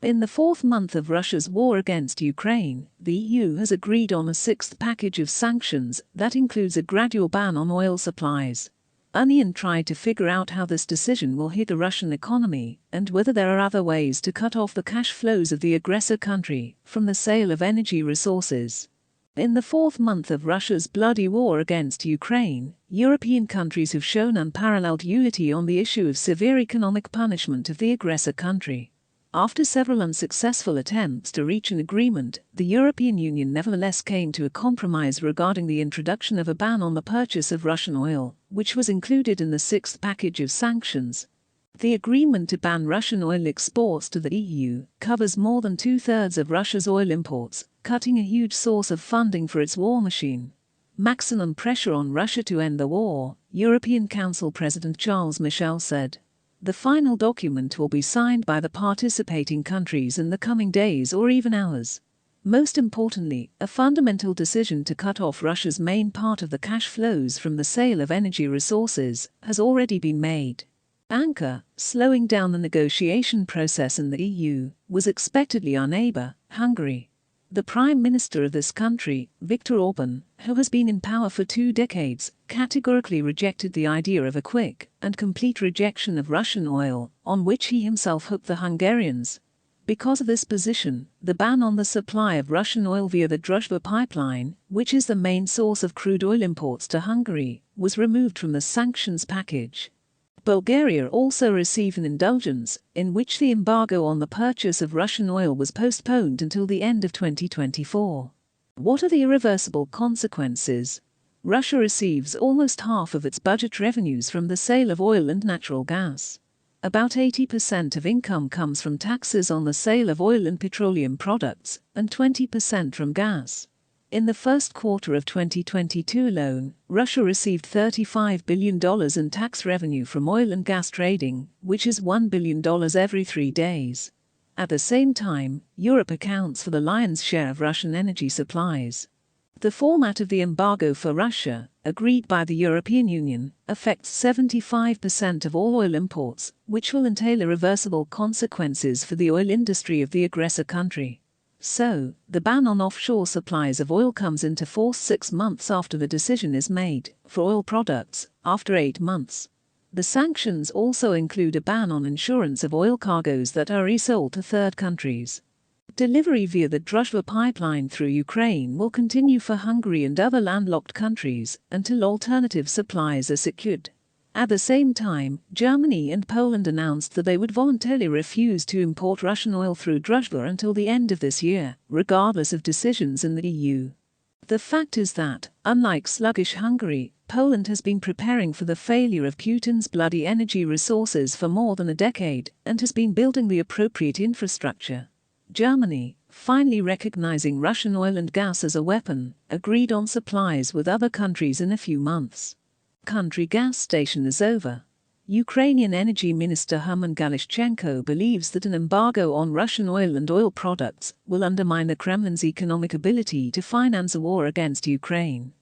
In the fourth month of Russia's war against Ukraine, the EU has agreed on a sixth package of sanctions that includes a gradual ban on oil supplies. Onion tried to figure out how this decision will hit the Russian economy and whether there are other ways to cut off the cash flows of the aggressor country from the sale of energy resources. In the fourth month of Russia's bloody war against Ukraine, European countries have shown unparalleled unity on the issue of severe economic punishment of the aggressor country. After several unsuccessful attempts to reach an agreement, the European Union nevertheless came to a compromise regarding the introduction of a ban on the purchase of Russian oil, which was included in the sixth package of sanctions. The agreement to ban Russian oil exports to the EU covers more than two-thirds of Russia's oil imports, cutting a huge source of funding for its war machine. Maximum pressure on Russia to end the war, European Council President Charles Michel said. The final document will be signed by the participating countries in the coming days or even hours. Most importantly, a fundamental decision to cut off Russia's main part of the cash flows from the sale of energy resources has already been made. Anchor, slowing down the negotiation process in the EU, was expectedly our neighbour, Hungary. The Prime Minister of this country, Viktor Orban, who has been in power for 2 decades, categorically rejected the idea of a quick and complete rejection of Russian oil, on which he himself hooked the Hungarians. Because of this position, the ban on the supply of Russian oil via the Druzhba pipeline, which is the main source of crude oil imports to Hungary, was removed from the sanctions package. Bulgaria also received an indulgence, in which the embargo on the purchase of Russian oil was postponed until the end of 2024. What are the irreversible consequences? Russia receives almost half of its budget revenues from the sale of oil and natural gas. About 80% of income comes from taxes on the sale of oil and petroleum products, and 20% from gas. In the first quarter of 2022 alone, Russia received $35 billion in tax revenue from oil and gas trading, which is $1 billion every 3 days. At the same time, Europe accounts for the lion's share of Russian energy supplies. The format of the embargo for Russia, agreed by the European Union, affects 75% of all oil imports, which will entail irreversible consequences for the oil industry of the aggressor country. So, the ban on offshore supplies of oil comes into force 6 months after the decision is made, for oil products, after 8 months. The sanctions also include a ban on insurance of oil cargoes that are resold to third countries. Delivery via the Druzhba pipeline through Ukraine will continue for Hungary and other landlocked countries until alternative supplies are secured. At the same time, Germany and Poland announced that they would voluntarily refuse to import Russian oil through Druzhba until the end of this year, regardless of decisions in the EU. The fact is that, unlike sluggish Hungary, Poland has been preparing for the failure of Putin's bloody energy resources for more than a decade and has been building the appropriate infrastructure. Germany, finally recognizing Russian oil and gas as a weapon, agreed on supplies with other countries in a few months. Country gas station is over. Ukrainian Energy Minister Herman Galishchenko believes that an embargo on Russian oil and oil products will undermine the Kremlin's economic ability to finance a war against Ukraine.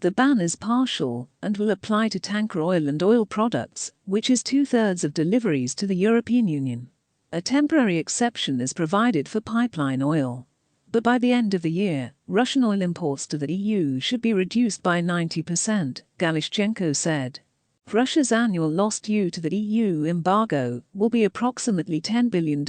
The ban is partial and will apply to tanker oil and oil products, which is 2/3 of deliveries to the European Union. A temporary exception is provided for pipeline oil. But by the end of the year, Russian oil imports to the EU should be reduced by 90%, Galishchenko said. Russia's annual loss due to the EU embargo will be approximately $10 billion,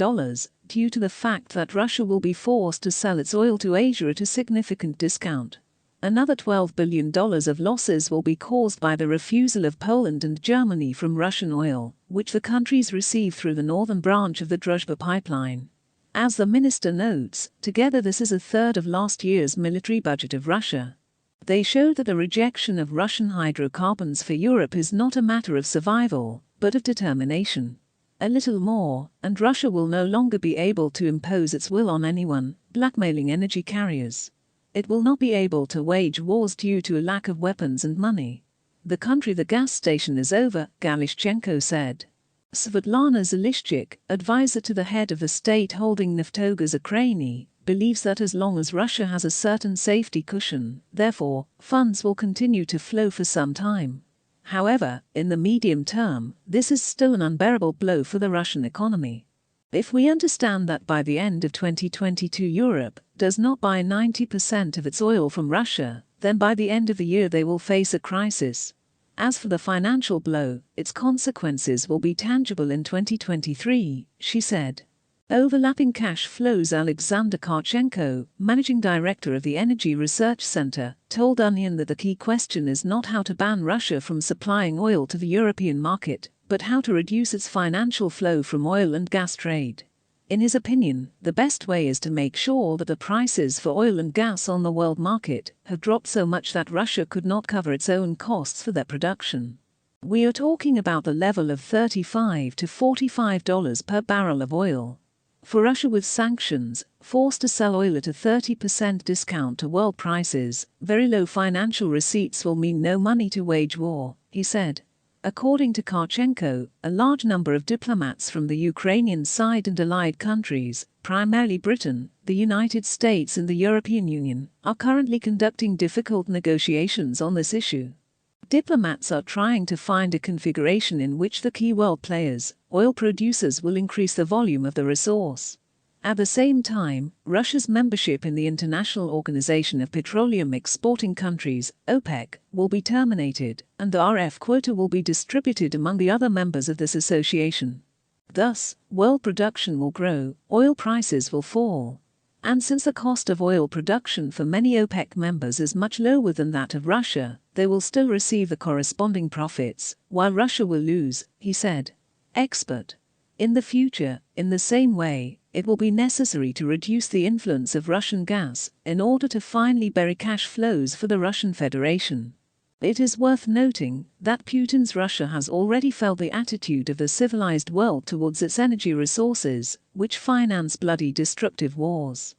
due to the fact that Russia will be forced to sell its oil to Asia at a significant discount. Another $12 billion of losses will be caused by the refusal of Poland and Germany from Russian oil, which the countries receive through the northern branch of the Druzhba pipeline. As the minister notes, together this is 1/3 of last year's military budget of Russia. They show that the rejection of Russian hydrocarbons for Europe is not a matter of survival, but of determination. A little more, and Russia will no longer be able to impose its will on anyone, blackmailing energy carriers. It will not be able to wage wars due to a lack of weapons and money. The gas station is over, Galishchenko said. Svetlana Zalishchik, advisor to the head of the state holding Naftogaz Ukraini, believes that as long as Russia has a certain safety cushion, therefore, funds will continue to flow for some time. However, in the medium term, this is still an unbearable blow for the Russian economy. If we understand that by the end of 2022 Europe does not buy 90% of its oil from Russia, then by the end of the year they will face a crisis. As for the financial blow, its consequences will be tangible in 2023, she said. Overlapping cash flows. Alexander Karchenko, managing director of the Energy Research Center, told Onion that the key question is not how to ban Russia from supplying oil to the European market, but how to reduce its financial flow from oil and gas trade. In his opinion, the best way is to make sure that the prices for oil and gas on the world market have dropped so much that Russia could not cover its own costs for their production. We are talking about the level of $35 to $45 per barrel of oil. For Russia, with sanctions, forced to sell oil at a 30% discount to world prices, very low financial receipts will mean no money to wage war, he said. According to Karchenko, a large number of diplomats from the Ukrainian side and allied countries, primarily Britain, the United States and the European Union, are currently conducting difficult negotiations on this issue. Diplomats are trying to find a configuration in which the key world players, oil producers, will increase the volume of the resource. At the same time, Russia's membership in the International Organization of Petroleum Exporting Countries, OPEC, will be terminated, and the RF quota will be distributed among the other members of this association. Thus, world production will grow, oil prices will fall. And since the cost of oil production for many OPEC members is much lower than that of Russia, they will still receive the corresponding profits, while Russia will lose, he said. Expert. In the future, in the same way, it will be necessary to reduce the influence of Russian gas in order to finally bury cash flows for the Russian Federation. It is worth noting that Putin's Russia has already felt the attitude of the civilized world towards its energy resources, which finance bloody destructive wars.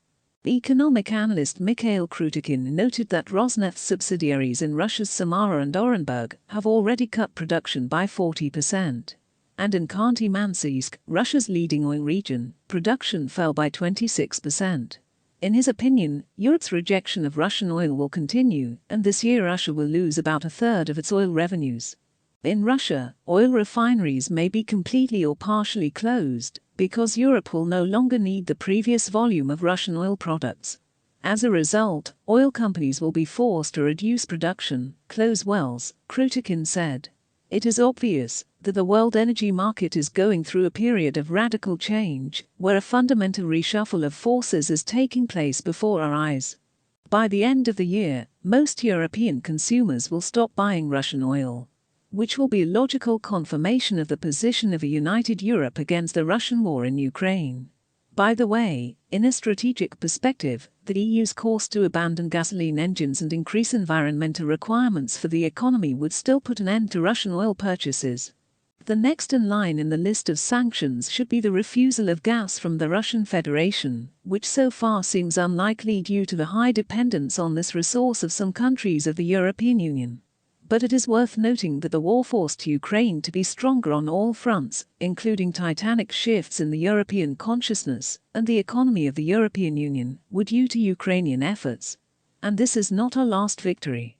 Economic analyst Mikhail Krutikin noted that Rosneft's subsidiaries in Russia's Samara and Orenburg have already cut production by 40%. And in Khanty-Mansiysk, Russia's leading oil region, production fell by 26%. In his opinion, Europe's rejection of Russian oil will continue, and this year Russia will lose about a third of its oil revenues. In Russia, oil refineries may be completely or partially closed, because Europe will no longer need the previous volume of Russian oil products. As a result, oil companies will be forced to reduce production, close wells, Krutikin said. It is obvious that the world energy market is going through a period of radical change, where a fundamental reshuffle of forces is taking place before our eyes. By the end of the year, most European consumers will stop buying Russian oil, which will be a logical confirmation of the position of a united Europe against the Russian war in Ukraine. By the way, in a strategic perspective, the EU's course to abandon gasoline engines and increase environmental requirements for the economy would still put an end to Russian oil purchases. The next in line in the list of sanctions should be the refusal of gas from the Russian Federation, which so far seems unlikely due to the high dependence on this resource of some countries of the European Union. But it is worth noting that the war forced Ukraine to be stronger on all fronts, including titanic shifts in the European consciousness and the economy of the European Union, were due to Ukrainian efforts. And this is not our last victory.